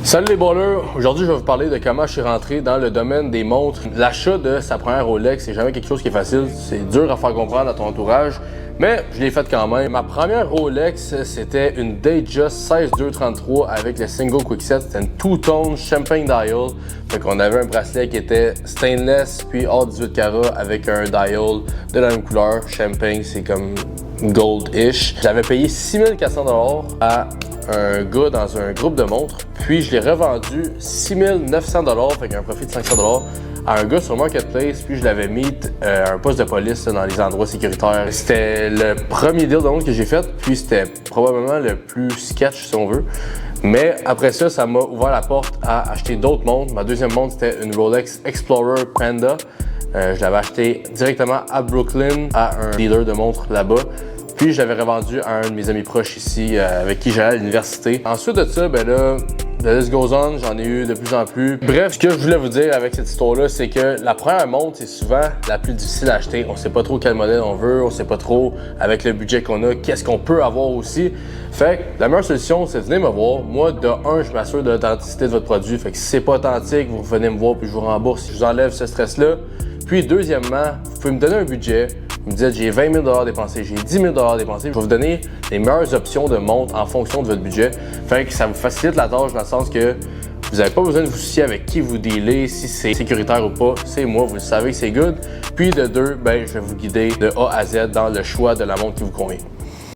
Salut les ballers! Aujourd'hui, je vais vous parler de comment je suis rentré dans le domaine des montres. L'achat de sa première Rolex, c'est jamais quelque chose qui est facile. C'est dur à faire comprendre à ton entourage, mais je l'ai fait quand même. Ma première Rolex, c'était une Datejust 16233 avec le single quickset. C'était une two-tone champagne dial. Fait qu'on avait un bracelet qui était stainless puis hors 18 carats avec un dial de la même couleur. Champagne, c'est comme gold-ish. J'avais payé 6400$ à un gars dans un groupe de montres, puis je l'ai revendu 6900$, fait qu'un profit de 500$, à un gars sur Marketplace, puis je l'avais mis à un poste de police là, dans les endroits sécuritaires. C'était le premier deal de montre que j'ai fait, puis c'était probablement le plus sketch si on veut. Mais après ça, ça m'a ouvert la porte à acheter d'autres montres. Ma deuxième montre, c'était une Rolex Explorer Panda. Je l'avais acheté directement à Brooklyn, à un dealer de montres là-bas. Puis je l'avais revendu à un de mes amis proches ici, avec qui j'allais à l'université. Ensuite de ça, ben là, the list goes on, j'en ai eu de plus en plus. Bref, ce que je voulais vous dire avec cette histoire-là, c'est que la première montre, c'est souvent la plus difficile à acheter. On sait pas trop quel modèle on veut, on sait pas trop, avec le budget qu'on a, qu'est-ce qu'on peut avoir aussi. Fait que la meilleure solution, c'est de venir me voir. Moi, de un, je m'assure de l'authenticité de votre produit. Fait que si c'est pas authentique, vous venez me voir puis je vous rembourse, je vous enlève ce stress-là. Puis deuxièmement, vous pouvez me donner un budget. Vous me dites, j'ai 20 000$ dépensés, j'ai 10 000$ dépensés. Je vais vous donner les meilleures options de montre en fonction de votre budget. Fait que ça vous facilite la tâche dans le sens que vous n'avez pas besoin de vous soucier avec qui vous dealez, si c'est sécuritaire ou pas. C'est moi, vous le savez, c'est good. Puis de deux, ben, je vais vous guider de A à Z dans le choix de la montre qui vous convient.